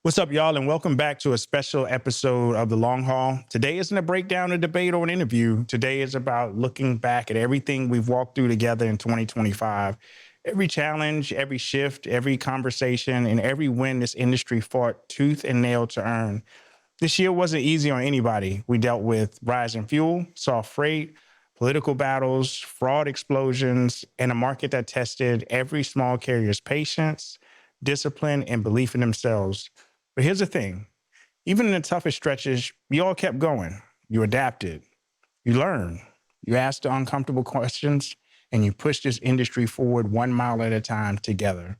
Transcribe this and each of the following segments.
What's up, y'all, and welcome back to a special episode of The Long Haul. Today isn't a breakdown, a debate, or an interview. Today is about looking back at everything we've walked through together in 2025. Every challenge, every shift, every conversation, and every win this industry fought tooth and nail to earn. This year wasn't easy on anybody. We dealt with rising fuel, soft freight, political battles, fraud explosions, and a market that tested every small carrier's patience, discipline, and belief in themselves. But here's the thing. Even in the toughest stretches, you all kept going. You adapted. You learned. You asked the uncomfortable questions, and you pushed this industry forward 1 mile at a time together.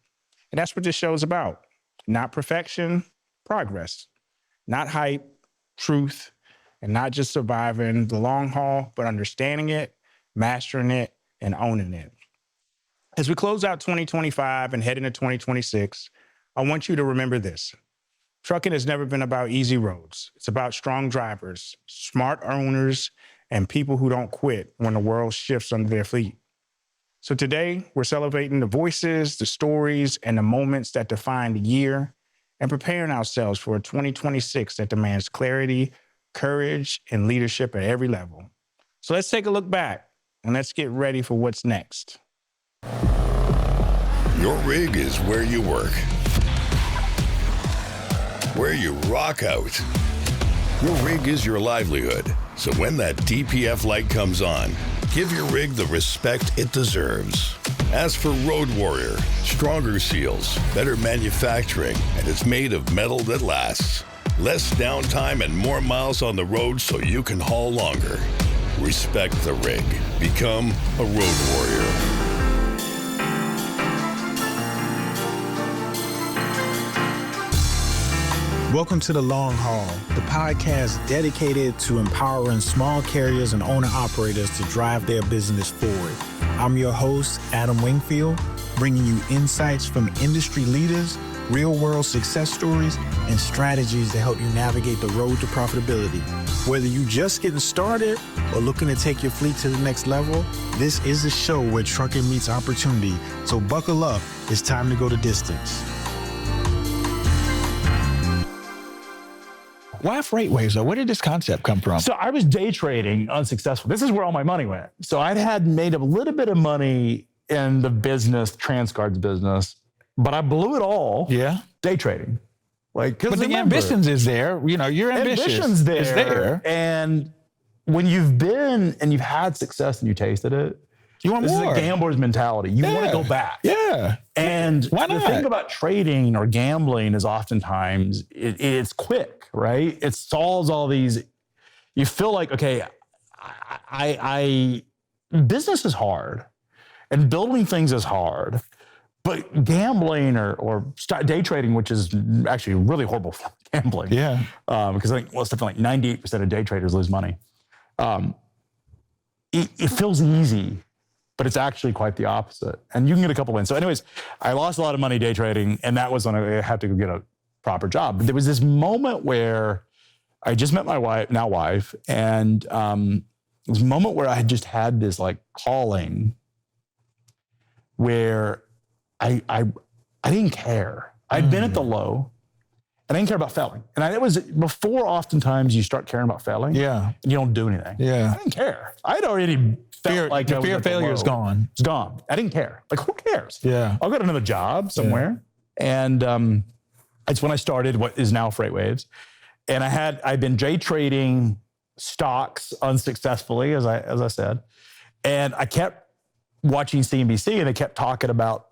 And that's what this show is about. Not perfection, progress. Not hype, truth, and not just surviving the long haul, but understanding it, mastering it, and owning it. As we close out 2025 and head into 2026, I want you to remember this. Trucking has never been about easy roads. It's about strong drivers, smart owners, and people who don't quit when the world shifts under their feet. So today, we're celebrating the voices, the stories, and the moments that define the year, and preparing ourselves for a 2026 that demands clarity, courage, and leadership at every level. So let's take a look back, and let's get ready for what's next. Your rig is where you work, where you rock out. Your rig is your livelihood. So when that DPF light comes on, give your rig the respect it deserves. As for Road Warrior, stronger seals, better manufacturing, and it's made of metal that lasts. Less downtime and more miles on the road so you can haul longer. Respect the rig. Become a Road Warrior. Welcome to The Long Haul, the podcast dedicated to empowering small carriers and owner-operators to drive their business forward. I'm your host, Adam Wingfield, bringing you insights from industry leaders, real-world success stories, and strategies to help you navigate the road to profitability. Whether you're just getting started or looking to take your fleet to the next level, this is a show where trucking meets opportunity. So buckle up, it's time to go the distance. Why FreightWaves, though? Where did this concept come from? So I was day trading unsuccessful. This is where all my money went. So I had made a little bit of money in the business, Transcard's business, but I blew it all day trading. But the ambitions is there. You know, your ambitions is there. And when you've been and you've had success and you tasted it, you want more. This is a gambler's mentality. You want to go back. Yeah. And the thing about trading or gambling is oftentimes it's quick, right? It solves all these. You feel like, okay, business is hard and building things is hard, but gambling or day trading, which is actually really horrible for gambling. Yeah. Because I think something like 98% of day traders lose money. It feels easy, but it's actually quite the opposite. And you can get a couple wins. So anyways, I lost a lot of money day trading, and that was when I had to go get a proper job. But there was this moment where I just met my wife, and this moment where I had just had this like calling where I didn't care. I'd been at the low, and I didn't care about failing. And it was before oftentimes you start caring about failing, and you don't do anything. Yeah. I didn't care. I'd already felt like the fear of failure is gone. It's gone. I didn't care. Like, who cares? Yeah. I'll get another job somewhere. Yeah. And it's when I started what is now FreightWaves. And I'd been day trading stocks unsuccessfully, as I said. And I kept watching CNBC, and they kept talking about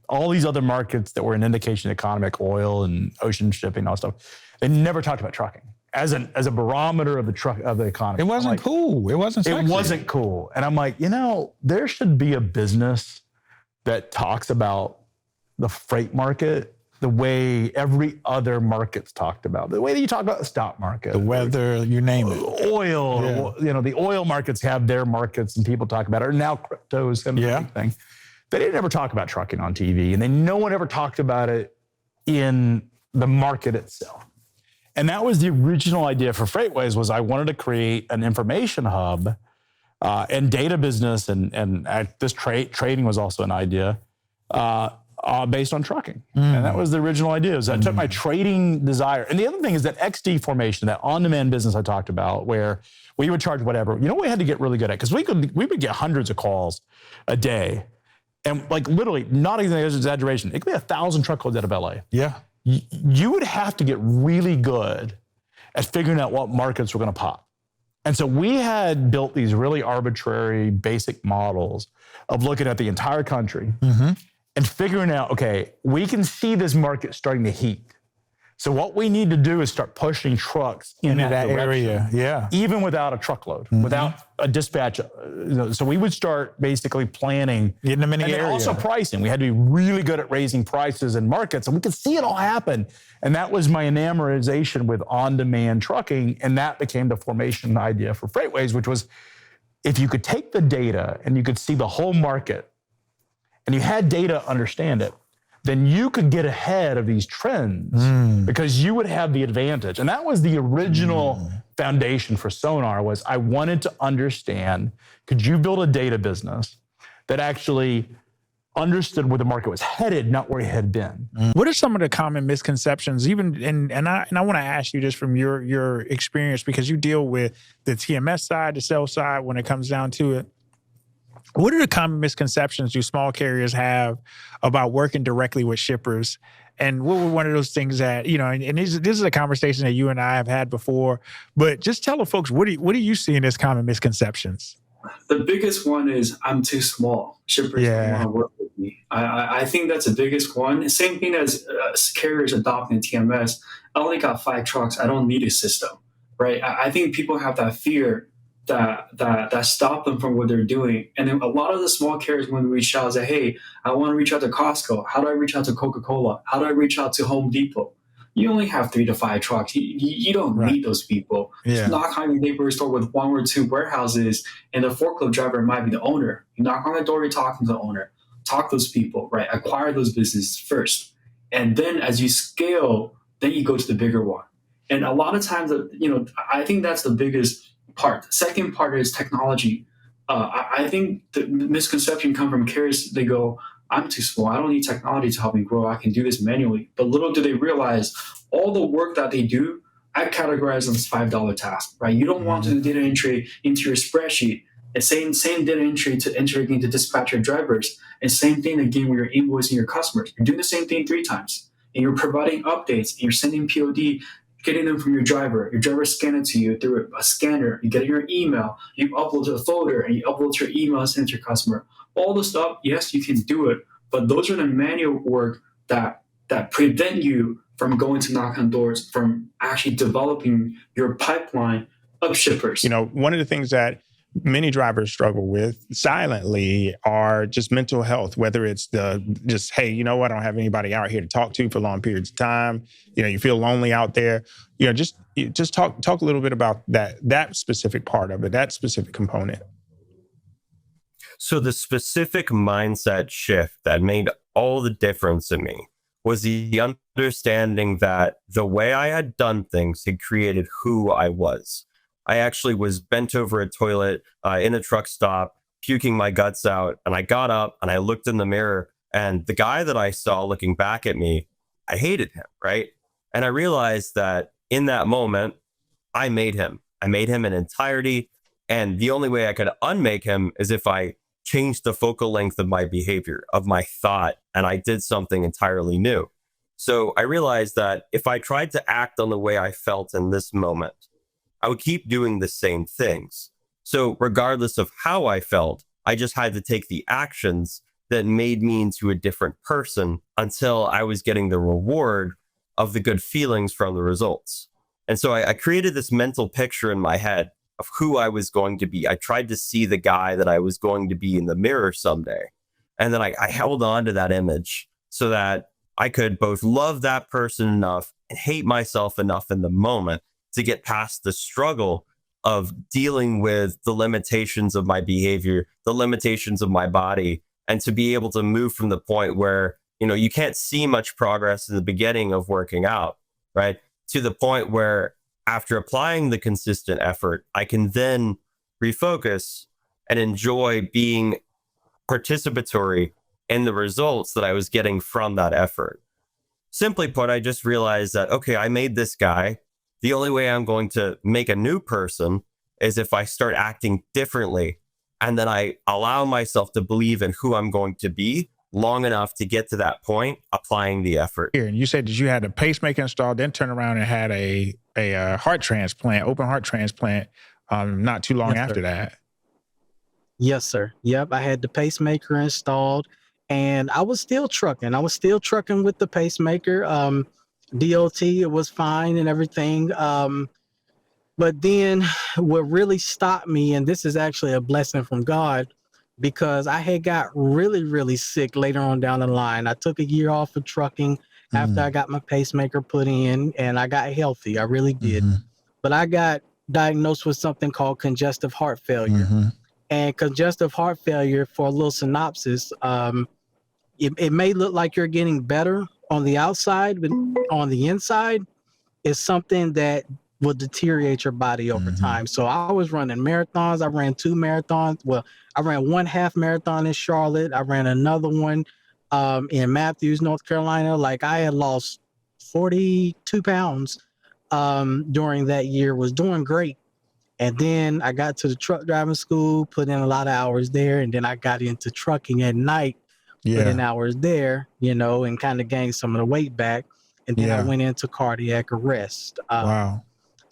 all these other markets that were an indication of economy, like oil and ocean shipping and all that stuff. They never talked about trucking as a barometer of the economy. It wasn't cool. It wasn't sexy. It wasn't cool. And I'm like, there should be a business that talks about the freight market the way every other market's talked about. The way that you talk about the stock market. The weather, you name it. Oil, the oil markets have their markets and people talk about it. Or now cryptos and everything. They didn't ever talk about trucking on TV, and no one ever talked about it in the market itself. And that was the original idea for FreightWaves, was I wanted to create an information hub and data business, and this trading was also an idea based on trucking. And that was the original idea. Is I took my trading desire. And the other thing is that XD formation, that on-demand business I talked about, where we would charge whatever. You know what we had to get really good at? Because we would get hundreds of calls a day. And like literally, not even an exaggeration, it could be 1,000 truckloads out of LA. Yeah. You would have to get really good at figuring out what markets were going to pop. And so we had built these really arbitrary basic models of looking at the entire country and figuring out, okay, we can see this market starting to heat. So what we need to do is start pushing trucks in that area. Yeah. Even without a truckload, without a dispatch. So we would start basically planning. Getting them in the and then area. also pricing. We had to be really good at raising prices in markets, and we could see it all happen. And that was my enamorization with on-demand trucking, and that became the formation idea for FreightWaves, which was if you could take the data and you could see the whole market, and you had data understand it, then you could get ahead of these trends because you would have the advantage. And that was the original foundation for Sonar, was I wanted to understand, could you build a data business that actually understood where the market was headed, not where it had been? What are some of the common misconceptions, even, and I want to ask you just from your experience, because you deal with the TMS side, the sales side, when it comes down to it. What are the common misconceptions do small carriers have about working directly with shippers? And what were one of those things that, and this is a conversation that you and I have had before, but just tell the folks, what do you see in as common misconceptions? The biggest one is I'm too small. Shippers don't want to work with me. I think that's the biggest one. Same thing as carriers adopting TMS. I only got 5 trucks. I don't need a system, right? I think people have that fear that stop them from what they're doing. And then a lot of the small carriers, when we reach out, say, hey, I want to reach out to Costco. How do I reach out to Coca-Cola? How do I reach out to Home Depot? You only have 3 to 5 trucks. You don't need those people. Yeah. Knock on your neighbor's door with 1 or 2 warehouses, and the forklift driver might be the owner. You knock on the door, you're talking to the owner. Talk to those people, right? Acquire those businesses first. And then as you scale, then you go to the bigger one. And a lot of times, I think that's the biggest part. The second part is technology. I think the misconception comes from carriers. They go, I'm too small. I don't need technology to help me grow. I can do this manually. But little do they realize all the work that they do, I categorize them as $5 tasks, right? You don't want to do data entry into your spreadsheet. And same data entry to entering into dispatch your drivers. And same thing again when you're invoicing your customers. You're doing the same thing 3 times. And you're providing updates. And you're sending POD, getting them from your driver. Your driver scan it to you through a scanner. You get your email. You upload to a folder, and you upload your email and send it to your customer. All the stuff, yes, you can do it. But those are the manual work that prevent you from going to knock on doors, from actually developing your pipeline of shippers. One of the things that many drivers struggle with silently are just mental health, whether it's hey, I don't have anybody out here to talk to for long periods of time. You feel lonely out there. Just talk a little bit about that specific part of it, that specific component. So the specific mindset shift that made all the difference in me was the understanding that the way I had done things had created who I was. I actually was bent over a toilet in a truck stop, puking my guts out. And I got up and I looked in the mirror, and the guy that I saw looking back at me, I hated him, right? And I realized that in that moment, I made him. I made him in entirety. And the only way I could unmake him is if I changed the focal length of my behavior, of my thought, and I did something entirely new. So I realized that if I tried to act on the way I felt in this moment, I would keep doing the same things. So regardless of how I felt, I just had to take the actions that made me into a different person until I was getting the reward of the good feelings from the results. And so I created this mental picture in my head of who I was going to be. I tried to see the guy that I was going to be in the mirror someday. And then I held on to that image so that I could both love that person enough and hate myself enough in the moment to get past the struggle of dealing with the limitations of my behavior, the limitations of my body, and to be able to move from the point where, you can't see much progress in the beginning of working out, right? To the point where after applying the consistent effort, I can then refocus and enjoy being participatory in the results that I was getting from that effort. Simply put, I just realized that, okay, I made this guy. The only way I'm going to make a new person is if I start acting differently. And then I allow myself to believe in who I'm going to be long enough to get to that point, applying the effort. Here, and you said that you had a pacemaker installed, then turned around and had a heart transplant, open heart transplant, not too long after that. Yes, sir. Yep, I had the pacemaker installed, and I was still trucking. I was still trucking with the pacemaker. DOT, it was fine and everything. But then what really stopped me, and this is actually a blessing from God, because I had got really, really sick later on down the line. I took a year off of trucking after I got my pacemaker put in, and I got healthy. I really did. But I got diagnosed with something called congestive heart failure. And congestive heart failure, for a little synopsis, it may look like you're getting better on the outside, but on the inside, it's something that will deteriorate your body over time. So I was running marathons. I ran 2 marathons. Well, I ran 1 half marathon in Charlotte. I ran another one in Matthews, North Carolina. Like, I had lost 42 pounds during that year, was doing great. And then I got to the truck driving school, put in a lot of hours there. And then I got into trucking at night, put in hours there, you know, and kind of gained some of the weight back. And then I went into cardiac arrest. Wow.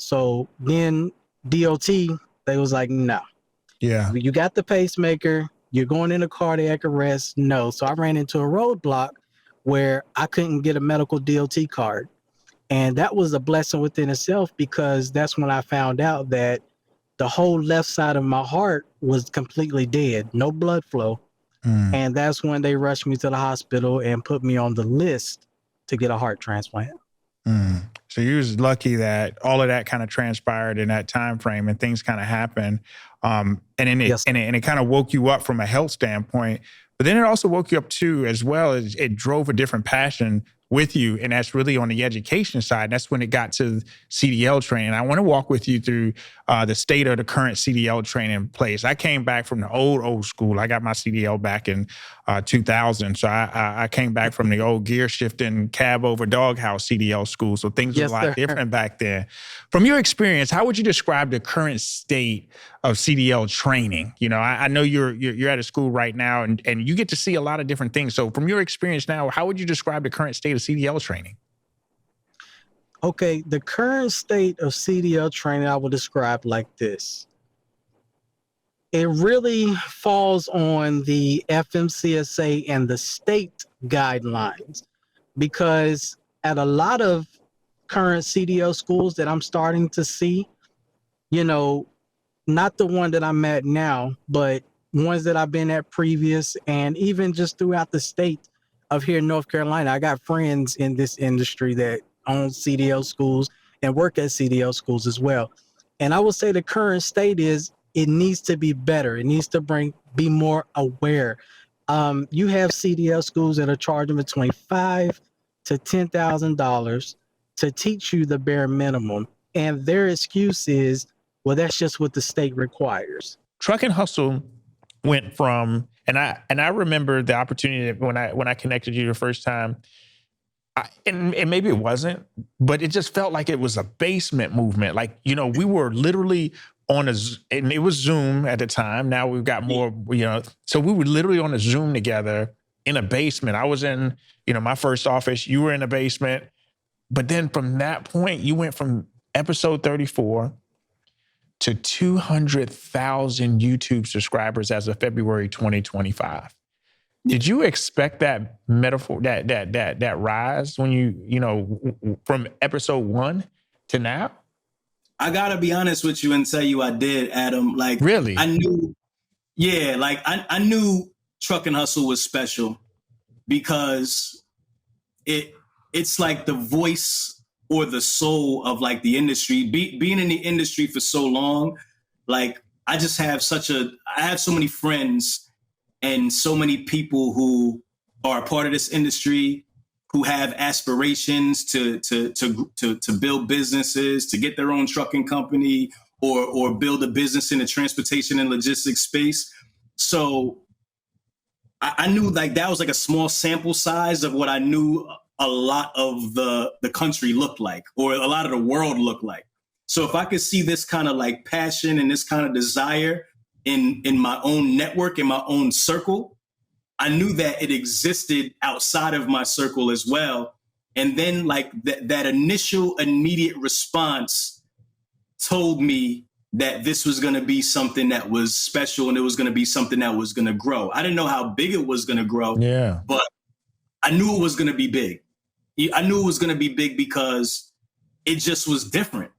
So then DOT, they was like, no. Yeah. You got the pacemaker, you're going into cardiac arrest. No. So I ran into a roadblock where I couldn't get a medical DOT card. And that was a blessing within itself, because that's when I found out that the whole left side of my heart was completely dead, no blood flow. And that's when they rushed me to the hospital and put me on the list to get a heart transplant. So you was lucky that all of that kind of transpired in that time frame and things kind of happened. And then it kind of woke you up from a health standpoint, but then it also woke you up too, as well as it drove a different passion with you. And that's really on the education side. That's when it got to CDL training. I want to walk with you through the state of the current CDL training place. I came back from the old school. I got my CDL back in 2000. So I came back from the old gear shifting cab over doghouse CDL school. So things were a lot different back then. From your experience, how would you describe the current state of CDL training? You know, I know you're at a school right now and you get to see a lot of different things. So from your experience now, how would you describe the current state of CDL training? Okay, the current state of CDL training I would describe like this. It really falls on the FMCSA and the state guidelines, because at a lot of current CDL schools that I'm starting to see, you know, not the one that I'm at now, but ones that I've been at previous, and even just throughout the state of here in North Carolina, I got friends in this industry that own CDL schools and work at CDL schools as well. And I will say the current state is it needs to be better. It needs to be more aware. You have CDL schools that are charging between $5,000 to $10,000 to teach you the bare minimum. And their excuse is, well, that's just what the state requires. Truck and Hustle went from, and I remember the opportunity when I connected you the first time, and maybe it wasn't, but it just felt like it was a basement movement. Like, you know, we were literally on and it was Zoom at the time. Now we've got more, you know, so we were literally on a Zoom together in a basement. I was in, you know, my first office, you were in a basement. But then from that point, you went from episode 34 to 200,000 YouTube subscribers as of February 2025. Did you expect that metaphor, that rise when you know, from episode 1 to now? I gotta be honest with you and tell you I did, Adam. Like, really? I knew, I knew Truck and Hustle was special because it's like the voice or the soul of like the industry. Being in the industry for so long, like I have so many friends and so many people who are a part of this industry, who have aspirations to build businesses, to get their own trucking company, or build a business in the transportation and logistics space. So I knew like that was like a small sample size of what I knew a lot of the country looked like, or a lot of the world looked like. So if I could see this kind of like passion and this kind of desire in my own network, in my own circle, I knew that it existed outside of my circle as well. And then like that initial immediate response told me that this was going to be something that was special, and it was going to be something that was going to grow. I didn't know how big it was going to grow, but I knew it was going to be big. I knew it was going to be big because it just was different.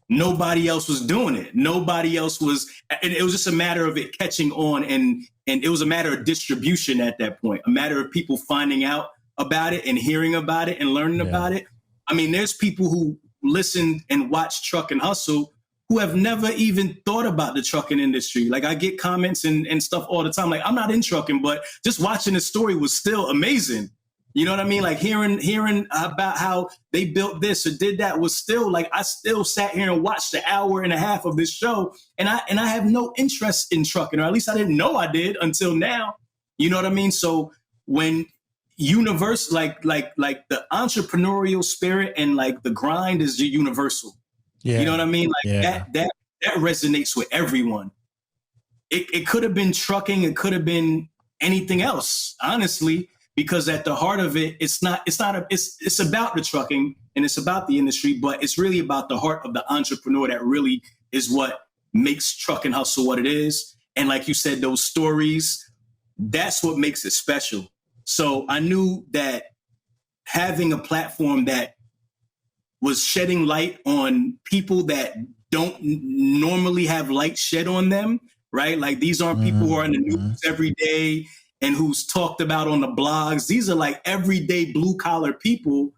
Nobody else was doing it. Nobody else was, and it was just a matter of it catching on, and it was a matter of distribution at that point, a matter of people finding out about it and hearing about it and learning about it. I mean, there's people who listen and watch Truck and Hustle who have never even thought about the trucking industry. Like I get comments and stuff all the time. Like I'm not in trucking, but just watching the story was still amazing. You know what I mean? Like hearing about how they built this or did that was still like, I still sat here and watched the hour and a half of this show. And I have no interest in trucking, or at least I didn't know I did until now. You know what I mean? So when universe, like the entrepreneurial spirit and like the grind is universal. Yeah. You know what I mean? Like that resonates with everyone. It could have been trucking. It could have been anything else, honestly, because at the heart of it, it's about the trucking and it's about the industry, but it's really about the heart of the entrepreneur. That really is what makes Truck and Hustle what it is. And like you said, those stories, that's what makes it special. So I knew that having a platform that was shedding light on people that don't normally have light shed on them, right? Like these aren't people who are in the news every day and who's talked about on the blogs. These are like everyday blue collar people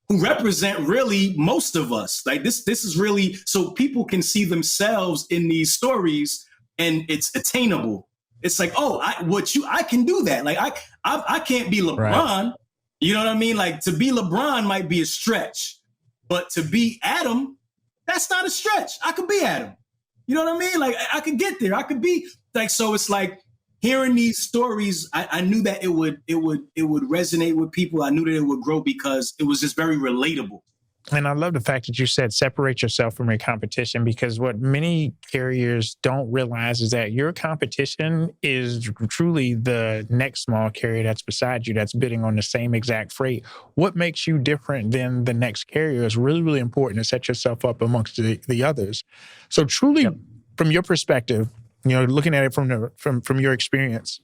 who represent really most of us. Like this is really, so people can see themselves in these stories and it's attainable. It's like, oh, I can do that. Like I can't be LeBron. Right. You know what I mean? Like to be LeBron might be a stretch. But to be Adam, that's not a stretch. I could be Adam. You know what I mean? Like I could get there. I could be like, so it's like hearing these stories, I knew that it would resonate with people. I knew that it would grow because it was just very relatable. And I love the fact that you said separate yourself from your competition, because what many carriers don't realize is that your competition is truly the next small carrier that's beside you, that's bidding on the same exact freight. What makes you different than the next carrier is really, really important to set yourself up amongst the others. So truly, from your perspective, you know, looking at it from your experience,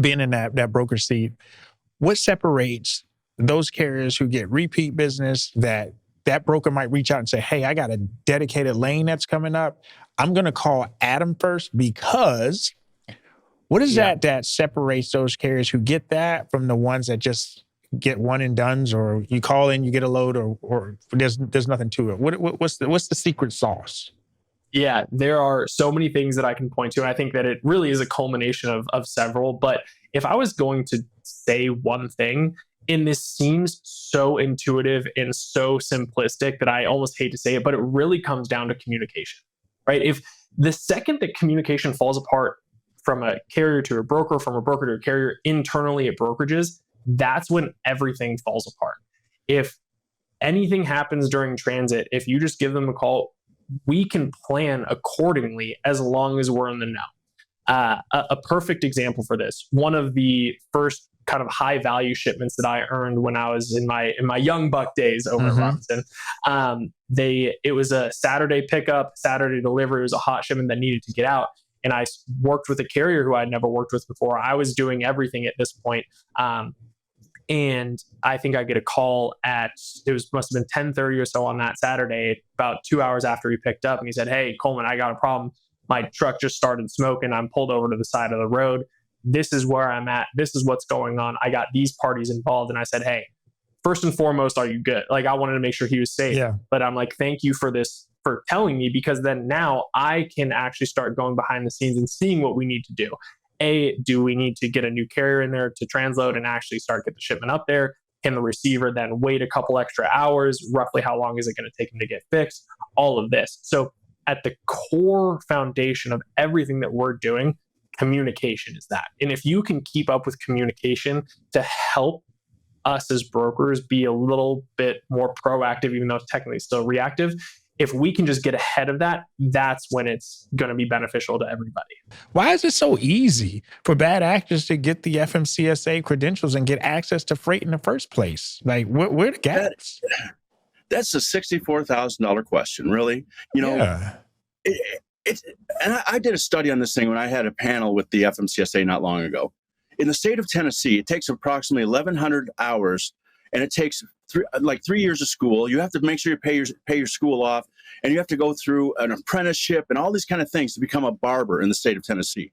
being in that broker seat, what separates those carriers who get repeat business, that broker might reach out and say, hey, I got a dedicated lane that's coming up. I'm going to call Adam first, because what is that separates those carriers who get that from the ones that just get one and dones, or you call in, you get a load, or there's nothing to it? What's the secret sauce? Yeah, there are so many things that I can point to. And I think that it really is a culmination of several. But if I was going to say one thing, and this seems so intuitive and so simplistic that I almost hate to say it, but it really comes down to communication, right? If the second that communication falls apart from a carrier to a broker, from a broker to a carrier internally at brokerages, that's when everything falls apart. If anything happens during transit, if you just give them a call, we can plan accordingly as long as we're in the know. A perfect example for this, one of the first kind of high value shipments that I earned when I was in my young buck days over at Robinson. It was a Saturday pickup, Saturday delivery. It was a hot shipment that needed to get out. And I worked with a carrier who I'd never worked with before. I was doing everything at this point. And I think I get a call must have been 10:30 or so on that Saturday, about 2 hours after he picked up. And he said, hey, Coleman, I got a problem. My truck just started smoking. I'm pulled over to the side of the road. This is where I'm at. This is what's going on. I got these parties involved. And I said, hey, first and foremost, are you good? Like I wanted to make sure he was safe. Yeah. But I'm like, thank you for this, for telling me, because then now I can actually start going behind the scenes and seeing what we need to do. Do we need to get a new carrier in there to transload and actually start get the shipment up there? Can the receiver then wait a couple extra hours? Roughly how long is it going to take him to get fixed? All of this. So at the core foundation of everything that we're doing, communication is that. And if you can keep up with communication to help us as brokers be a little bit more proactive, even though it's technically still reactive, if we can just get ahead of that, that's when it's going to be beneficial to everybody. Why is it so easy for bad actors to get the FMCSA credentials and get access to freight in the first place? Like, where are the gaps? That's a $64,000 question, really. You know, Yeah. And I did a study on this thing when I had a panel with the FMCSA not long ago. In the state of Tennessee, it takes approximately 1,100 hours, and it takes 3 years of school. You have to make sure you pay your school off, and you have to go through an apprenticeship and all these kind of things to become a barber in the state of Tennessee.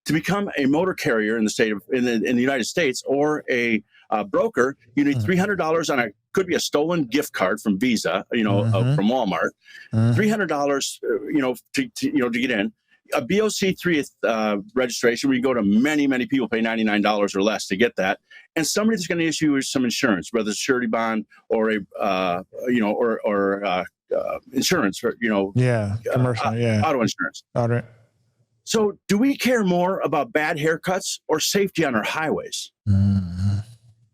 To become a motor carrier in the United States or a broker, you need $300 on could be a stolen gift card from Visa, from Walmart. $300, to get in. A BOC3 registration, where you go to many people pay $99 or less to get that, and somebody that's going to issue some insurance, whether it's surety bond or insurance, or commercial, auto insurance. All right. So, do we care more about bad haircuts or safety on our highways?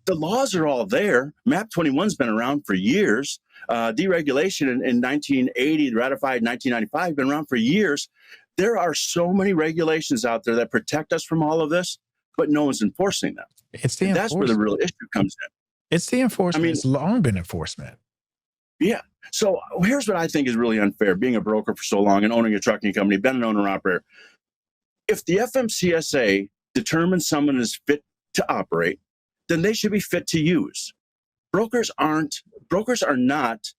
The laws are all there. MAP 21's been around for years. Deregulation in 1980, ratified in 1995, been around for years. There are so many regulations out there that protect us from all of this, but no one's enforcing them. That's where the real issue comes in. It's the enforcement. It's long been enforcement. Yeah. So here's what I think is really unfair, being a broker for so long and owning a trucking company, been an owner-operator. If the FMCSA determines someone is fit to operate, then they should be fit to use. Brokers are not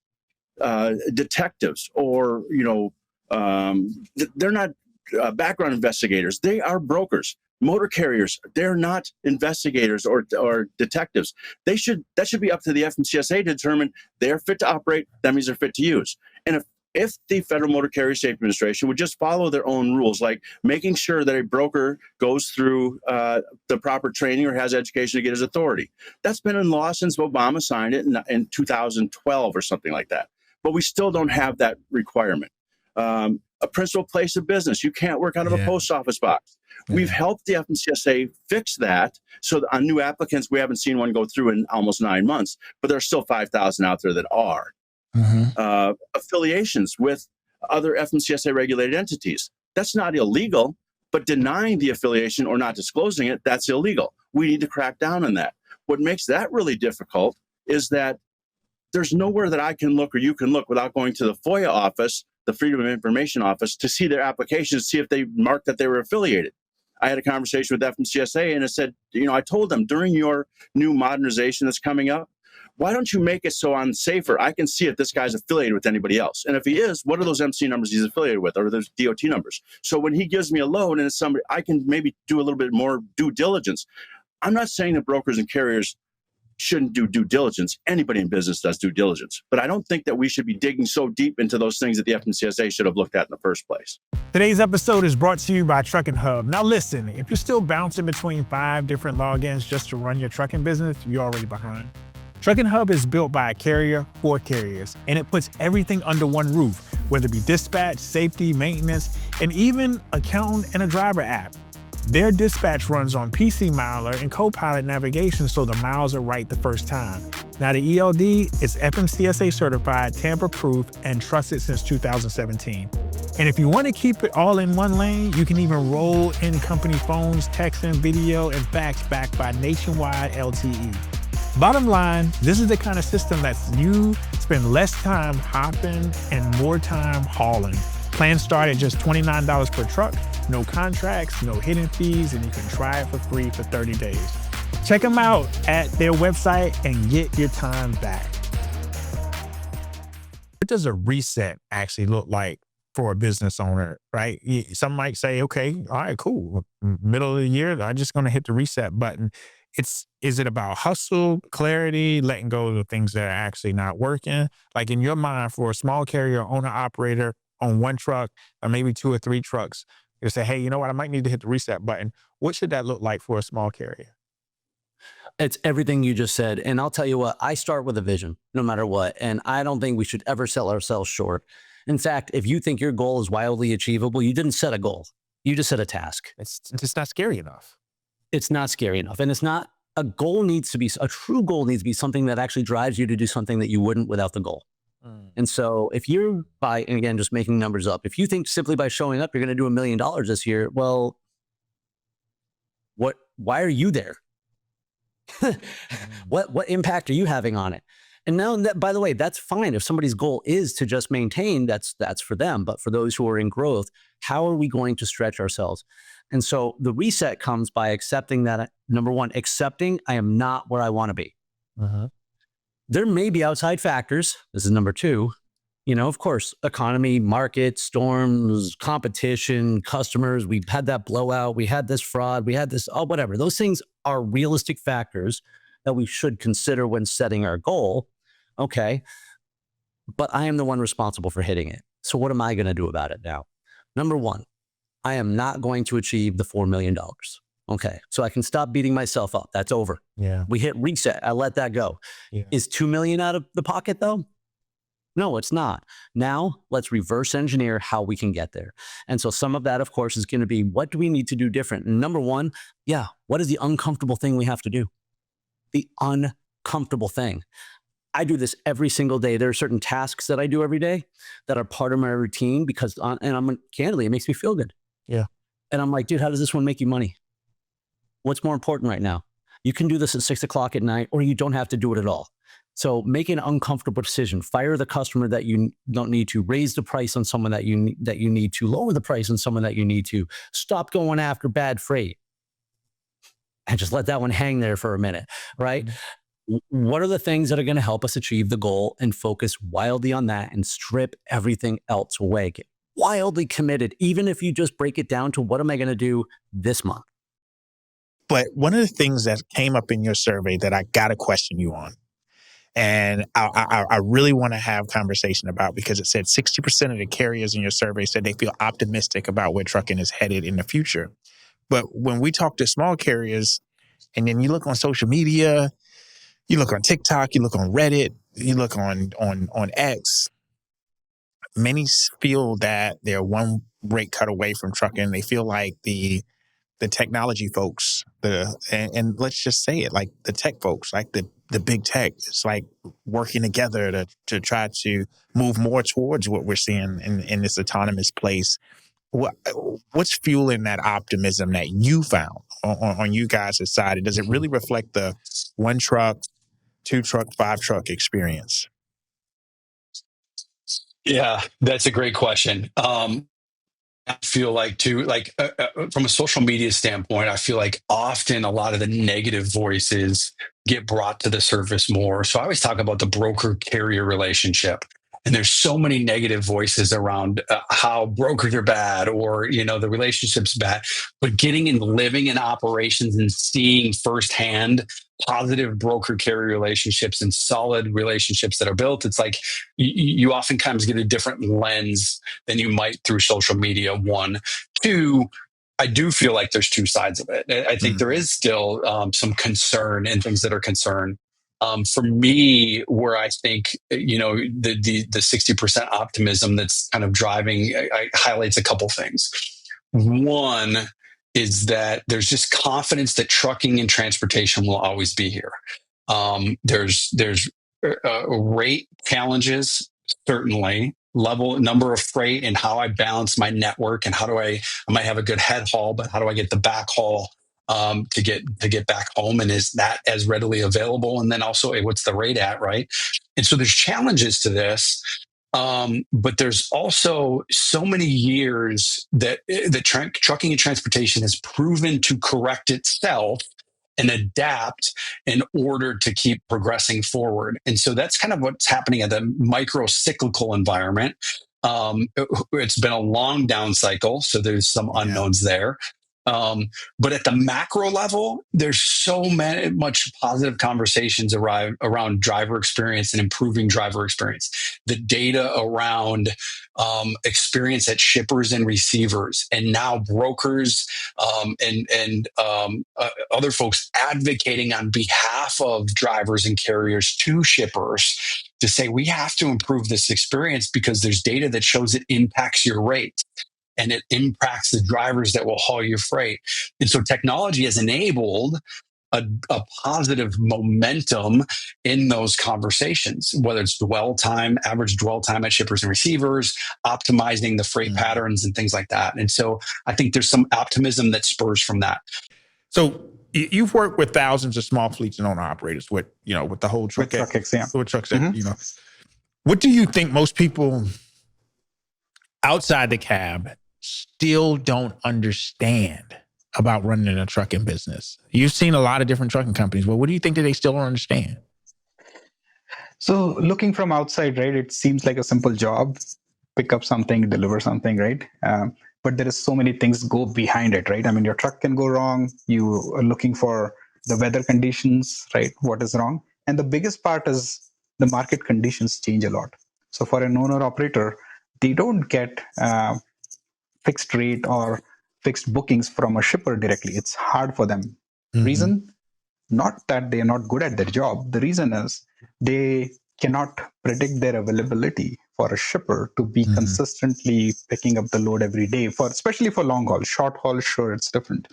detectives or, they're not background investigators. They are brokers. Motor carriers, they're not investigators or detectives. That should be up to the FMCSA to determine they're fit to operate. That means they're fit to use. And if the Federal Motor Carrier Safety Administration would just follow their own rules, like making sure that a broker goes through the proper training or has education to get his authority. That's been in law since Obama signed it in 2012 or something like that. But we still don't have that requirement. A principal place of business, you can't work out of a post office box. We've helped the FMCSA fix that. So on new applicants, we haven't seen one go through in almost 9 months, but there's still 5,000 out there that are. Affiliations with other FMCSA regulated entities. That's not illegal, but denying the affiliation or not disclosing it, that's illegal. We need to crack down on that. What makes that really difficult is that there's nowhere that I can look or you can look without going to the FOIA office, the Freedom of Information office, to see their applications, see if they marked that they were affiliated. I had a conversation with FMCSA and it said, I told them during your new modernization that's coming up, why don't you make it so on Safer, I can see if this guy's affiliated with anybody else? And if he is, what are those MC numbers he's affiliated with, or those DOT numbers? So when he gives me a loan and it's somebody, I can maybe do a little bit more due diligence. I'm not saying that brokers and carriers shouldn't do due diligence. Anybody in business does due diligence. But I don't think that we should be digging so deep into those things that the FMCSA should have looked at in the first place. Today's episode is brought to you by Trucking Hub. Now listen, if you're still bouncing between 5 different logins just to run your trucking business, you're already behind. Trucking Hub is built by a carrier for carriers, and it puts everything under one roof, whether it be dispatch, safety, maintenance, and even accountant and a driver app. Their dispatch runs on PC Miler and Copilot navigation, so the miles are right the first time. Now the ELD is FMCSA certified, tamper-proof, and trusted since 2017. And if you want to keep it all in one lane, you can even roll in company phones, texting, video, and fax backed by nationwide LTE. Bottom line, this is the kind of system that's you spend less time hopping and more time hauling. Plans start at just $29 per truck, no contracts, no hidden fees, and you can try it for free for 30 days. Check them out at their website and get your time back. What does a reset actually look like for a business owner, right? Some might say, okay, all right, cool. Middle of the year, I'm just going to hit the reset button. Is it about hustle, clarity, letting go of the things that are actually not working? Like in your mind, for a small carrier, owner, operator on one truck or maybe 2 or 3 trucks, you say, hey, you know what? I might need to hit the reset button. What should that look like for a small carrier? It's everything you just said. And I'll tell you what, I start with a vision no matter what. And I don't think we should ever sell ourselves short. In fact, if you think your goal is wildly achievable, you didn't set a goal. You just set a task. It's just not scary enough. It's not scary enough. And it's not, a goal needs to be, a true goal needs to be something that actually drives you to do something that you wouldn't without the goal. And so if you're and again, just making numbers up, if you think simply by showing up, you're going to do $1 million this year, well, why are you there? What impact are you having on it? And now, by the way, that's fine. If somebody's goal is to just maintain, that's for them. But for those who are in growth, how are we going to stretch ourselves? And so the reset comes by accepting that, number one, accepting I am not where I want to be. There may be outside factors. This is number two. Of course, economy, market, storms, competition, customers. We've had that blowout. We had this fraud. We had this, whatever. Those things are realistic factors that we should consider when setting our goal. Okay. But I am the one responsible for hitting it. So what am I going to do about it now? Number one, I am not going to achieve the $4 million. Okay. So I can stop beating myself up. That's over. Yeah. We hit reset. I let that go. Yeah. Is $2 million out of the pocket though? No, it's not. Now let's reverse engineer how we can get there. And so some of that, of course, is going to be, what do we need to do different? And number one, what is the uncomfortable thing we have to do? The uncomfortable thing. I do this every single day. There are certain tasks that I do every day that are part of my routine because, and I'm candidly, it makes me feel good. Yeah. And I'm like, dude, how does this one make you money? What's more important right now? You can do this at 6 o'clock at night, or you don't have to do it at all. So make an uncomfortable decision. Fire the customer that you don't need to. Raise the price on someone that you need to. Lower the price on someone that you need to. Stop going after bad freight. And just let that one hang there for a minute, right? What are the things that are going to help us achieve the goal, and focus wildly on that and strip everything else away? Get wildly committed, even if you just break it down to what am I going to do this month? But one of the things that came up in your survey that I got to question you on, and I really want to have conversation about, because it said 60% of the carriers in your survey said they feel optimistic about where trucking is headed in the future. But when we talk to small carriers, and then you look on social media, you look on TikTok, you look on Reddit, you look on X, many feel that they're one rate cut away from trucking. They feel like the technology folks, and let's just say it, like the tech folks, like the big tech, it's like working together to try to move more towards what we're seeing in this autonomous place. What's fueling that optimism that you found on you guys' side? Does it really reflect the 1 truck, 2 truck, 5 truck experience? Yeah, that's a great question. I feel like too, from a social media standpoint, I feel like often a lot of the negative voices get brought to the surface more. So I always talk about the broker carrier relationship. And there's so many negative voices around how brokers are bad, or, the relationship's bad. But getting and living in operations and seeing firsthand positive broker carrier relationships and solid relationships that are built, it's like you oftentimes get a different lens than you might through social media. 1, 2, I do feel like there's 2 sides of it. I think there is still some concern and things that are concerned. For me, where I think, the 60% optimism that's kind of driving, highlights a couple things. One is that there's just confidence that trucking and transportation will always be here. There's rate challenges, certainly, number of freight, and how I balance my network, and I might have a good head haul, but how do I get the back haul to get back home, and is that as readily available? And then also, what's the rate at, right? And so there's challenges to this, but there's also so many years that the trucking and transportation has proven to correct itself and adapt in order to keep progressing forward. And so that's kind of what's happening at the micro cyclical environment. It's been a long down cycle, so there's some unknowns there. But at the macro level, there's so much positive conversations around driver experience and improving driver experience. The data around experience at shippers and receivers, and now brokers and other folks advocating on behalf of drivers and carriers to shippers to say, we have to improve this experience because there's data that shows it impacts your rate. and it impacts the drivers that will haul your freight. And so technology has enabled a positive momentum in those conversations, whether it's dwell time, average dwell time at shippers and receivers, optimizing the freight patterns and things like that. And so I think there's some optimism that spurs from that. So you've worked with thousands of small fleets and owner operators with the whole truck, with TruckX, yeah. With TruckX, What do you think most people outside the cab still don't understand about running a trucking business? You've seen a lot of different trucking companies. Well, what do you think that they still don't understand? So looking from outside, right, it seems like a simple job, pick up something, deliver something, right? But there is so many things go behind it, right? I mean, your truck can go wrong. You are looking for the weather conditions, right? What is wrong? And the biggest part is the market conditions change a lot. So for an owner operator, they don't get fixed rate or fixed bookings from a shipper directly. It's hard for them. Reason? Not that they are not good at their job. The reason is they cannot predict their availability for a shipper to be consistently picking up the load every day, especially for long haul. Short haul, sure, it's different.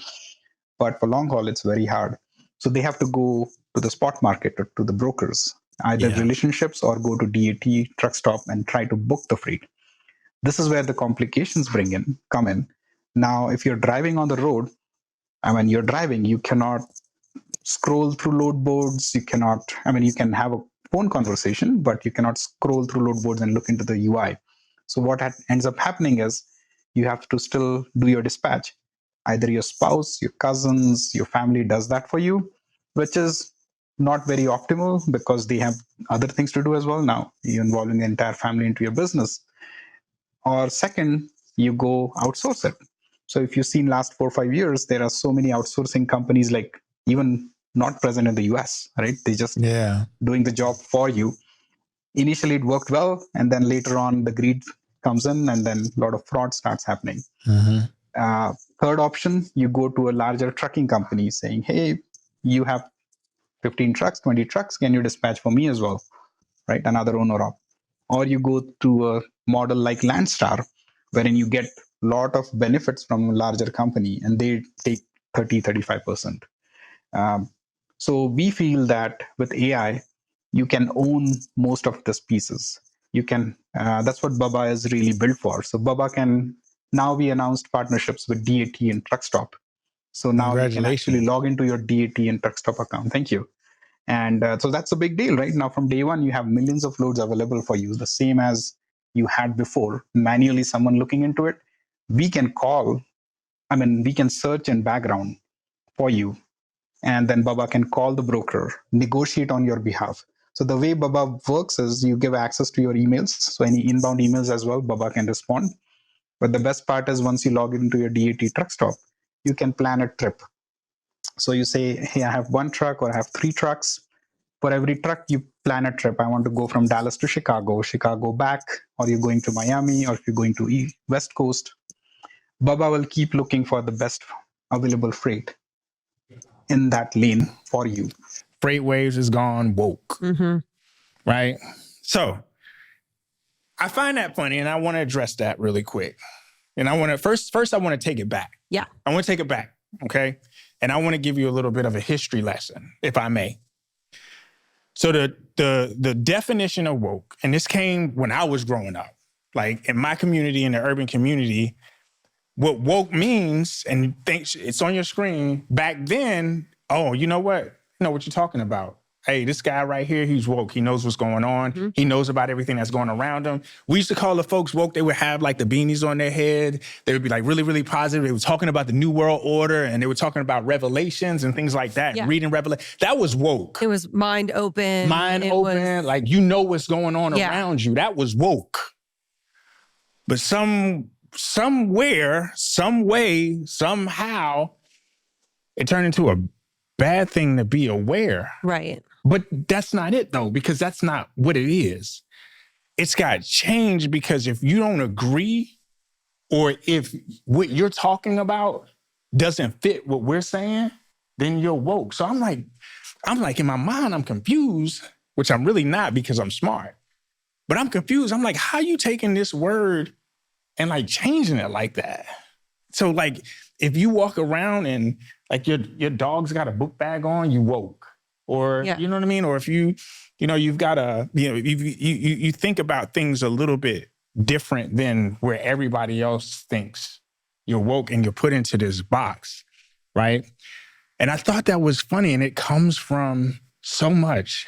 But for long haul, it's very hard. So they have to go to the spot market or to the brokers, either relationships or go to DAT, truck stop, and try to book the freight. This is where the complications come in. Now, if you're driving on the road, you're driving, you cannot scroll through load boards. You cannot, you can have a phone conversation, but you cannot scroll through load boards and look into the UI. So what ends up happening is you have to still do your dispatch. Either your spouse, your cousins, your family does that for you, which is not very optimal because they have other things to do as well. Now you're involving the entire family into your business. Or second, you go outsource it. So if you've seen last 4 or 5 years, there are so many outsourcing companies, like even not present in the US, right? They just doing the job for you. Initially it worked well, and then later on the greed comes in, and then a lot of fraud starts happening. Third option, you go to a larger trucking company saying, hey, you have 15 trucks, 20 trucks, can you dispatch for me as well, right? Another owner op. Or you go to a model like Landstar, wherein you get a lot of benefits from a larger company, and they take 30-35%. So we feel that with AI, you can own most of these pieces. You can. That's what Baba is really built for. So Baba can. Now we announced partnerships with DAT and Truckstop. So now you can actually log into your DAT and Truckstop account. Thank you. And so that's a big deal, right? Now from day one, you have millions of loads available for you, the same as you had before. Manually, someone looking into it, we can we can search in background for you. And then Baba can call the broker, negotiate on your behalf. So the way Baba works is you give access to your emails. So any inbound emails as well, Baba can respond. But the best part is once you log into your DAT truck stop, you can plan a trip. So you say, hey, I have 1 truck or I have 3 trucks. For every truck, you plan a trip. I want to go from Dallas to Chicago back, or you're going to Miami, or if you're going to West Coast. Baba will keep looking for the best available freight in that lane for you. FreightWaves is gone woke, right? So I find that funny, and I want to address that really quick. And I want to first I want to take it back. Yeah, I want to take it back, okay? And I want to give you a little bit of a history lesson, if I may. So the definition of woke, and this came when I was growing up, like in my community, in the urban community, what woke means, and thanks, it's on your screen. Back then, oh, you know what? You know what you're talking about. Hey, this guy right here, he's woke. He knows what's going on. He knows about everything that's going around him. We used to call the folks woke. They would have like the beanies on their head. They would be like really, really positive. They were talking about the New World Order, and they were talking about revelations and things like that. Yeah. Reading Revelation. That was woke. It was mind open. Like you know what's going on around you. That was woke. But somewhere, some way, somehow, it turned into a bad thing to be aware. Right. But that's not it, though, because that's not what it is. It's got changed because if you don't agree, or if what you're talking about doesn't fit what we're saying, then you're woke. So I'm like, in my mind, I'm confused, which I'm really not because I'm smart. But I'm confused. I'm like, how you taking this word and like changing it like that. So like if you walk around and like your dog's got a book bag on, you woke. Or you know what I mean? Or if you've got you think about things a little bit different than where everybody else thinks. You're woke and you're put into this box, right? And I thought that was funny, and it comes from so much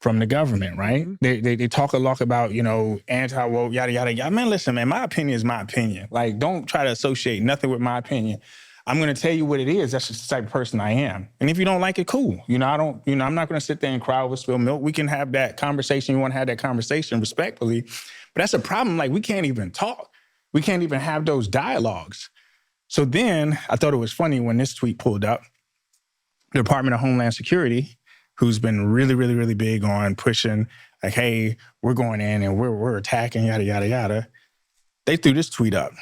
from the government, right? They talk a lot about, anti-woke, yada, yada, yada. Man, listen, man, my opinion is my opinion. Like, don't try to associate nothing with my opinion. I'm going to tell you what it is. That's just the type of person I am. And if you don't like it, cool. I'm not going to sit there and cry over spilled milk. We can have that conversation. You want to have that conversation respectfully. But that's a problem. Like, we can't even talk. We can't even have those dialogues. So then I thought it was funny when this tweet pulled up. The Department of Homeland Security, who's been really, really, really big on pushing, like, hey, we're going in and we're attacking, yada, yada, yada. They threw this tweet up.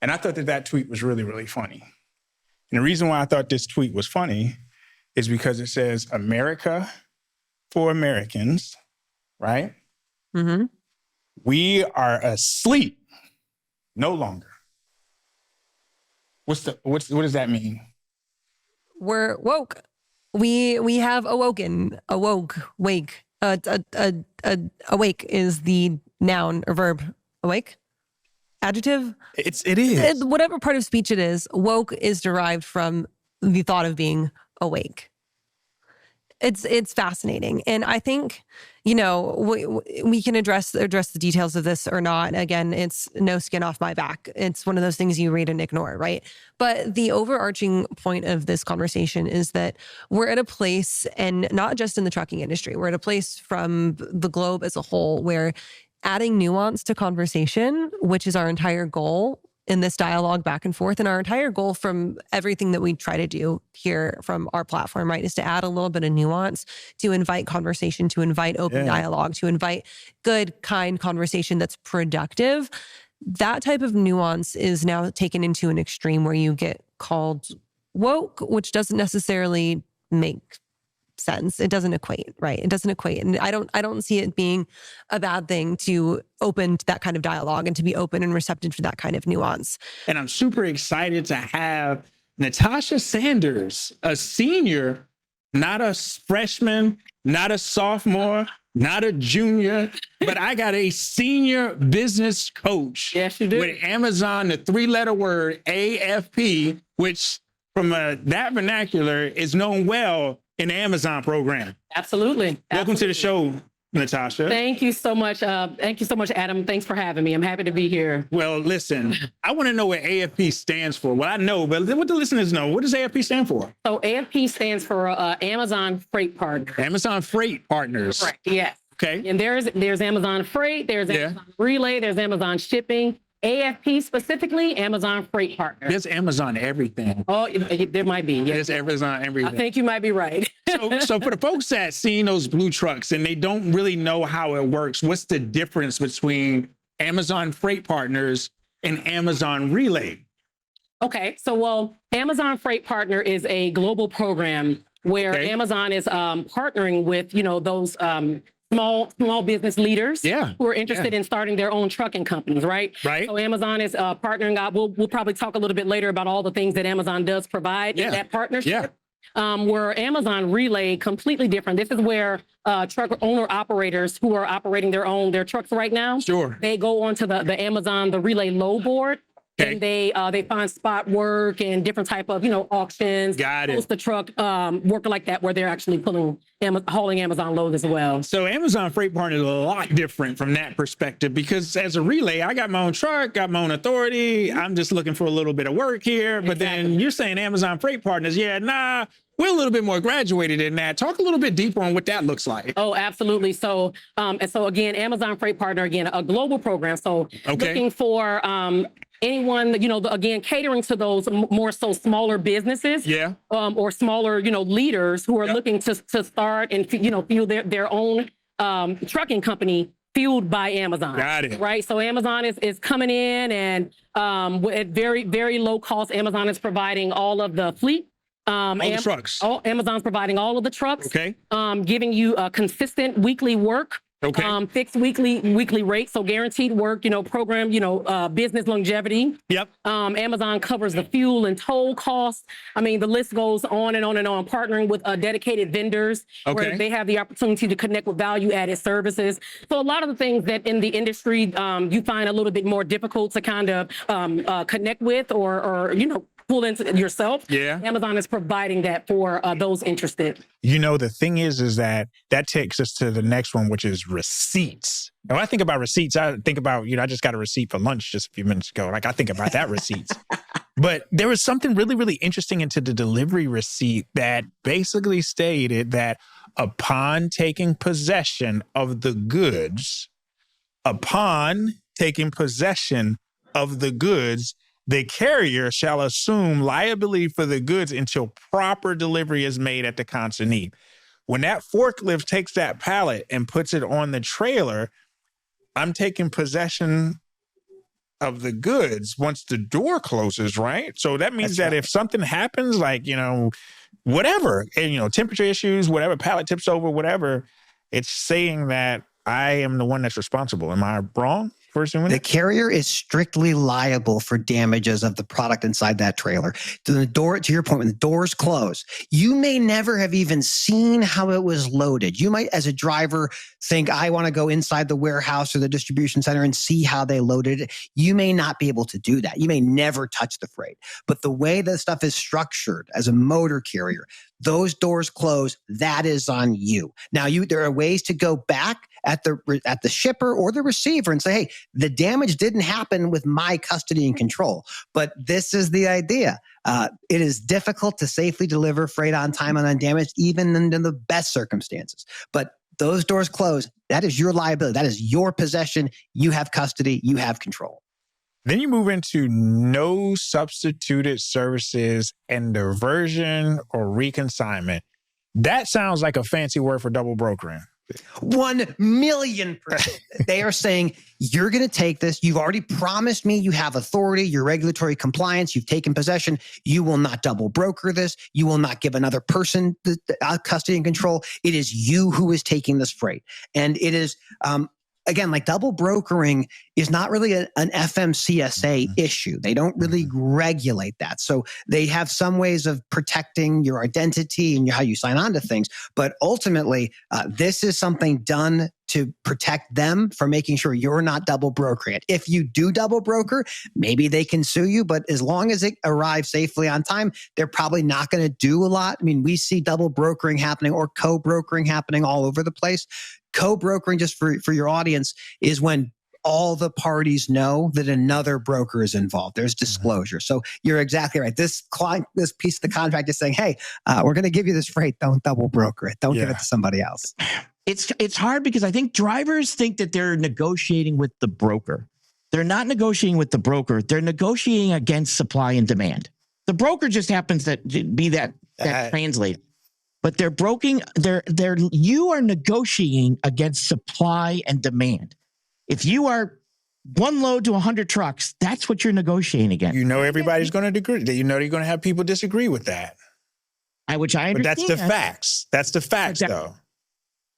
And I thought that tweet was really, really funny. And the reason why I thought this tweet was funny is because it says America for Americans, right? Mm-hmm. We are asleep no longer. What does that mean? We're woke. We have awoken. Wake. Awake is the noun or verb. Awake? Adjective? It is. Whatever part of speech it is, woke is derived from the thought of being awake. It's fascinating. And I think, we can address the details of this or not. Again, it's no skin off my back. It's one of those things you read and ignore, right? But the overarching point of this conversation is that we're at a place, and not just in the trucking industry, we're at a place from the globe as a whole where adding nuance to conversation, which is our entire goal in this dialogue back and forth, and our entire goal from everything that we try to do here from our platform, right, is to add a little bit of nuance, to invite conversation, to invite open dialogue, to invite good, kind conversation that's productive. That type of nuance is now taken into an extreme where you get called woke, which doesn't necessarily make sense. It doesn't equate, right? It doesn't equate. And I don't see it being a bad thing to open to that kind of dialogue and to be open and receptive to that kind of nuance. And I'm super excited to have Natasha Sanders, a senior, not a freshman, not a sophomore, not a junior, but I got a senior business coach. Yes, you do. With Amazon, the 3-letter word AFP, which from that vernacular is known well in the Amazon program. Absolutely. Welcome to the show, Natasha. Thank you so much. Thank you so much, Adam. Thanks for having me. I'm happy to be here. Well, listen, I want to know what AFP stands for. Well, I know, but what the listeners know. What does AFP stand for? So AFP stands for Amazon Freight Partners. Amazon Freight Partners. Correct. Yes. Okay. And there's Amazon Freight, there's Amazon Relay, there's Amazon Shipping. AFP specifically, Amazon Freight Partners. There's Amazon everything. Oh, there might be. Yes. There's Amazon everything. I think you might be right. So for the folks that seen those blue trucks and they don't really know how it works, what's the difference between Amazon Freight Partners and Amazon Relay? Okay, so Amazon Freight Partner is a global program where Amazon is partnering with, those small business leaders who are interested in starting their own trucking companies, right? Right. So Amazon is partnering out. We'll probably talk a little bit later about all the things that Amazon does provide in that partnership. Where Amazon Relay, completely different. This is where truck owner operators who are operating their trucks right now, they go onto the Amazon, the Relay load board. And they find spot work and different type of, auctions. Got it. Post the truck, work like that, where they're actually hauling Amazon loads as well. So Amazon Freight Partner is a lot different from that perspective, because as a relay, I got my own truck, got my own authority. I'm just looking for a little bit of work here. But then you're saying Amazon Freight Partners, we're a little bit more graduated in that. Talk a little bit deeper on what that looks like. Oh, absolutely. So, again, Amazon Freight Partner, again, a global program. So looking for anyone, again, catering to those more so smaller businesses, or smaller, leaders who are looking to start and, fuel their own trucking company fueled by Amazon. Got it. Right. So Amazon is coming in and at very, very low cost. Amazon is providing all of the fleet. All the trucks. Amazon's providing all of the trucks. Okay. Giving you consistent weekly work. Okay. Fixed weekly rates, so guaranteed work, program, business longevity. Yep. Amazon covers the fuel and toll costs. I mean, the list goes on and on and on. Partnering with dedicated vendors Okay. where they have the opportunity to connect with value-added services. So a lot of the things that in the industry you find a little bit more difficult to kind of connect with or pull into yourself. Yeah. Amazon is providing that for those interested. The thing is that takes us to the next one, which is receipts. And when I think about receipts, I think about, I just got a receipt for lunch just a few minutes ago. Like I think about that receipts. But there was something really, really interesting into the delivery receipt that basically stated that upon taking possession of the goods, the carrier shall assume liability for the goods until proper delivery is made at the consignee. When that forklift takes that pallet and puts it on the trailer, I'm taking possession of the goods once the door closes, right? So that means that if something happens, like, whatever, and, temperature issues, whatever, pallet tips over, whatever, it's saying that I am the one that's responsible. Am I wrong? The carrier is strictly liable for damages of the product inside that trailer. To your point, when the doors close, you may never have even seen how it was loaded. You might, as a driver, think, I want to go inside the warehouse or the distribution center and see how they loaded it. You may not be able to do that. You may never touch the freight. But the way the stuff is structured as a motor carrier, those doors close, that is on you. Now, there are ways to go back at the shipper or the receiver and say, hey, the damage didn't happen with my custody and control. But this is the idea. It is difficult to safely deliver freight on time and undamaged, even in the best circumstances. But those doors close, that is your liability. That is your possession. You have custody. You have control. Then you move into no substituted services and diversion or reconsignment. That sounds like a fancy word for double brokering. 1,000,000%. They are saying, you're going to take this. You've already promised me you have authority, your regulatory compliance. You've taken possession. You will not double broker this. You will not give another person the custody and control. It is you who is taking this freight. And it is, again, like double brokering is not really an FMCSA issue. They don't really regulate that. So they have some ways of protecting your identity and how you sign on to things. But ultimately, this is something done to protect them from making sure you're not double brokering it. If you do double broker, maybe they can sue you, but as long as it arrives safely on time, they're probably not going to do a lot. I mean, we see double brokering happening or co-brokering happening all over the place. Co-brokering, just for your audience, is when all the parties know that another broker is involved. There's disclosure. So you're exactly right. This piece of the contract is saying, hey, we're going to give you this freight. Don't double broker it. Don't give it to somebody else. It's hard because I think drivers think that they're negotiating with the broker. They're not negotiating with the broker. They're negotiating against supply and demand. The broker just happens to be that translator. But you are negotiating against supply and demand. If you are one load to 100 trucks, that's what you're negotiating against. Everybody's going to agree. You're going to have people disagree with that. Which I understand. But that's the facts. That's the facts, though.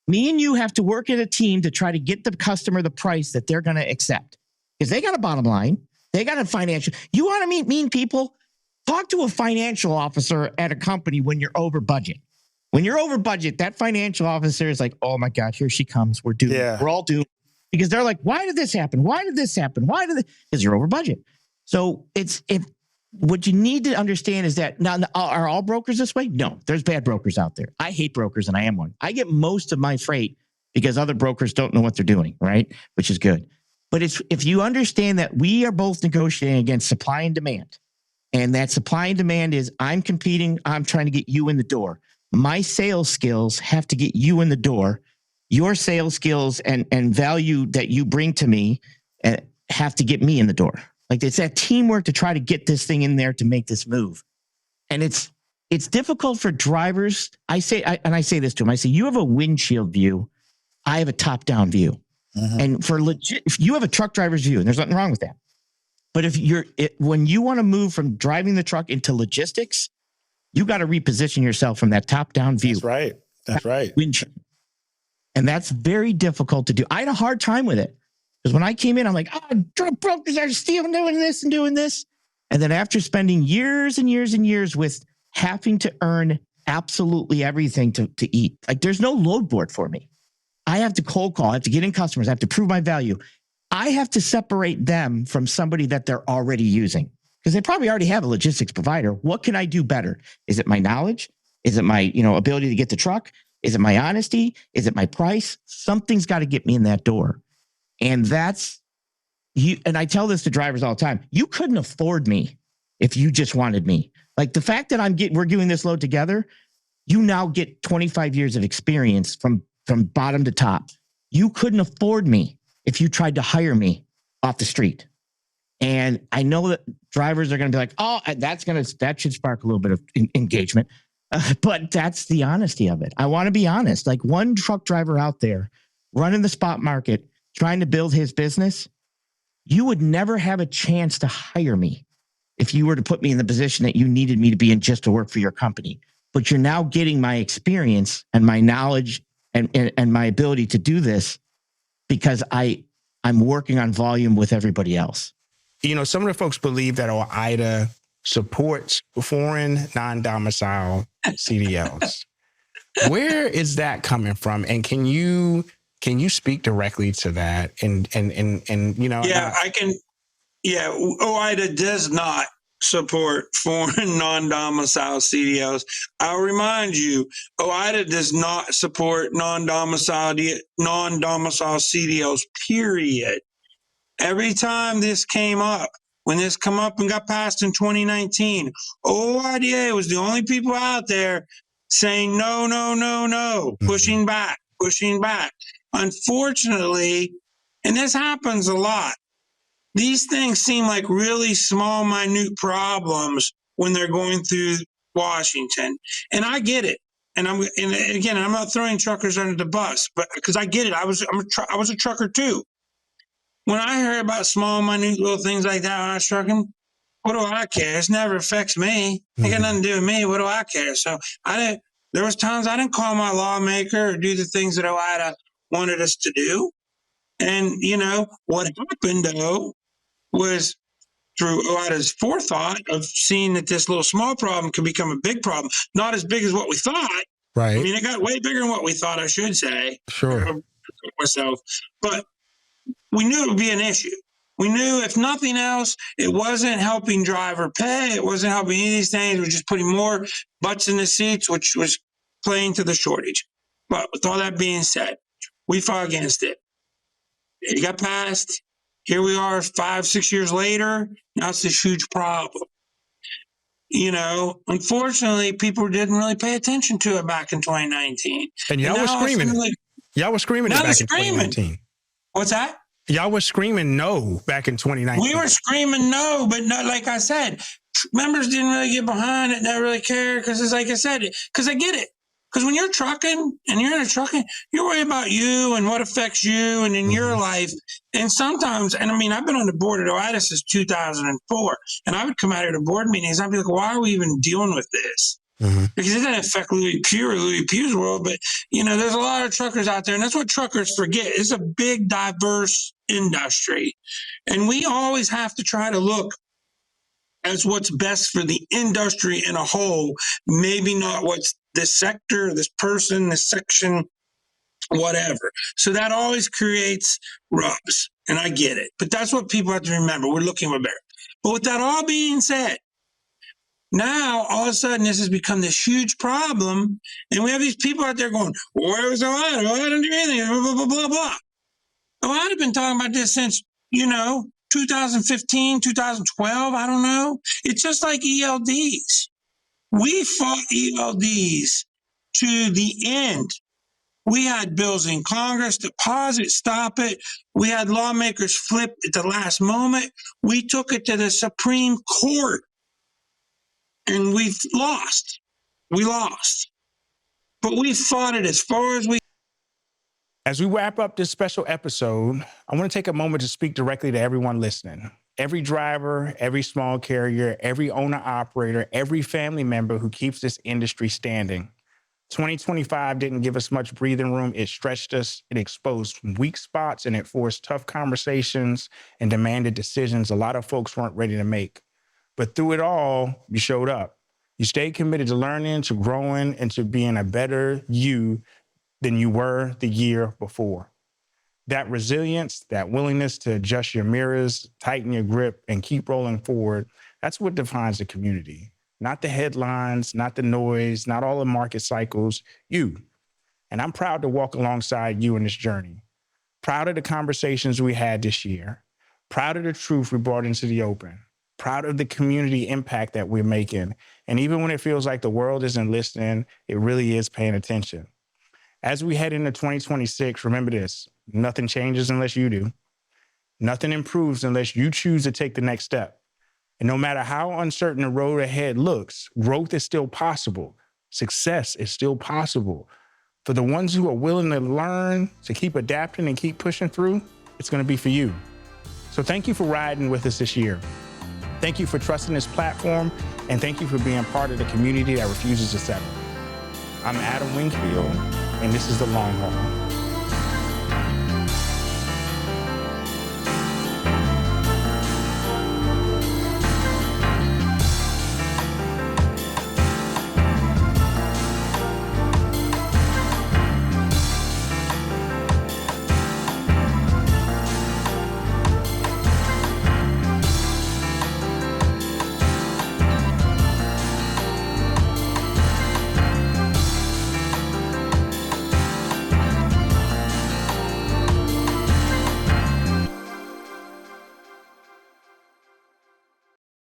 Me and you have to work as a team to try to get the customer the price that they're going to accept. Because they got a bottom line. They got a financial. You want to meet mean people? Talk to a financial officer at a company when you're over budget. When you're over budget, that financial officer is like, oh my God, here she comes. We're doomed. Yeah. We're all doomed. Because they're like, why did this happen? Why did this happen? Because you're over budget. So what you need to understand is that now, are all brokers this way? No, there's bad brokers out there. I hate brokers and I am one. I get most of my freight because other brokers don't know what they're doing, right? Which is good. But if you understand that we are both negotiating against supply and demand, and that supply and demand is I'm competing, I'm trying to get you in the door. My sales skills have to get you in the door. Your sales skills and value that you bring to me have to get me in the door. Like it's that teamwork to try to get this thing in there to make this move. And it's difficult for drivers. I say this to them. I say, you have a windshield view. I have a top-down view. Mm-hmm. And if you have a truck driver's view, and there's nothing wrong with that. But when you want to move from driving the truck into logistics, you got to reposition yourself from that top-down view. That's right. And that's very difficult to do. I had a hard time with it because when I came in, I'm like, drug brokers are still doing this and doing this. And then after spending years and years and years with having to earn absolutely everything to eat, like there's no load board for me. I have to cold call. I have to get in customers. I have to prove my value. I have to separate them from somebody that they're already using because they probably already have a logistics provider. What can I do better? Is it my knowledge? Is it my ability to get the truck? Is it my honesty? Is it my price? Something's got to get me in that door. And that's you. And I tell this to drivers all the time. You couldn't afford me if you just wanted me. Like the fact that we're doing this load together, you now get 25 years of experience from bottom to top. You couldn't afford me if you tried to hire me off the street. And I know that drivers are going to be like, oh, that should spark a little bit of engagement. But that's the honesty of it. I want to be honest. Like one truck driver out there running the spot market, trying to build his business, you would never have a chance to hire me if you were to put me in the position that you needed me to be in just to work for your company. But you're now getting my experience and my knowledge and my ability to do this because I'm working on volume with everybody else. Some of the folks believe that OOIDA supports foreign non-domicile CDLs. Where is that coming from? And can you speak directly to that? And Yeah, I can. Yeah, OOIDA does not support foreign non-domicile CDLs. I'll remind you, OOIDA does not support non-domicile CDLs, period. Every time this came up, when this come up and got passed in 2019, OOIDA was the only people out there saying no, pushing back. Unfortunately, and this happens a lot, these things seem like really small, minute problems when they're going through Washington. And I get it. And again, I'm not throwing truckers under the bus, but because I get it. I was a trucker too. When I heard about small, minute little things like that when I was trucking, what do I care? It never affects me. It got nothing to do with me. What do I care? So there was times I didn't call my lawmaker or do the things that OOIDA wanted us to do. And, what happened, though, was through OOIDA's forethought of seeing that this little small problem could become a big problem, not as big as what we thought. Right. I mean, it got way bigger than what we thought, I should say. Sure. Myself. But we knew it would be an issue. We knew, if nothing else, it wasn't helping driver pay. It wasn't helping any of these things. It was just putting more butts in the seats, which was playing to the shortage. But with all that being said, we fought against it. It got passed. Here we are 5-6 years later. Now it's this huge problem. Unfortunately, people didn't really pay attention to it back in 2019. And y'all were screaming. Y'all were screaming it back in 2019. What's that? Y'all were screaming no back in 2019. We were screaming no, but not, like I said, members didn't really get behind it, not really care, because it's like I said, because I get it. Because when you're trucking and you're in a trucking, you're worried about you and what affects you and in your life. And sometimes, and I mean, I've been on the board at OOIDA since 2004, and I would come out of the board meetings, I'd be like, why are we even dealing with this? Because it doesn't affect Louis Pugh or Louis Pugh's world, but, there's a lot of truckers out there, and that's what truckers forget. It's a big, diverse industry. And we always have to try to look as what's best for the industry in a whole, maybe not what's this sector, this person, this section, whatever. So that always creates rubs, and I get it. But that's what people have to remember. We're looking for better. But with that all being said, now all of a sudden this has become this huge problem, and we have these people out there going, where was OOIDA? OOIDA didn't do anything, blah, blah, blah, blah. OOIDA been talking about this since, 2015, 2012, I don't know. It's just like ELDs. We fought ELDs to the end. We had bills in Congress to pause it, stop it. We had lawmakers flip at the last moment. We took it to the Supreme Court, and we lost. We lost. But we fought it as far as we. As we wrap up this special episode, I want to take a moment to speak directly to everyone listening. Every driver, every small carrier, every owner-operator, every family member who keeps this industry standing. 2025 didn't give us much breathing room. It stretched us, it exposed weak spots, and it forced tough conversations and demanded decisions a lot of folks weren't ready to make. But through it all, you showed up. You stayed committed to learning, to growing, and to being a better you than you were the year before. That resilience, that willingness to adjust your mirrors, tighten your grip, and keep rolling forward, that's what defines the community. Not the headlines, not the noise, not all the market cycles, you. And I'm proud to walk alongside you in this journey. Proud of the conversations we had this year. Proud of the truth we brought into the open. Proud of the community impact that we're making. And even when it feels like the world isn't listening, it really is paying attention. As we head into 2026, remember this: nothing changes unless you do. Nothing improves unless you choose to take the next step. And no matter how uncertain the road ahead looks, growth is still possible. Success is still possible. For the ones who are willing to learn, to keep adapting and keep pushing through, it's going to be for you. So thank you for riding with us this year. Thank you for trusting this platform, and thank you for being part of the community that refuses to settle. I'm Adam Wingfield, and this is The Long Haul.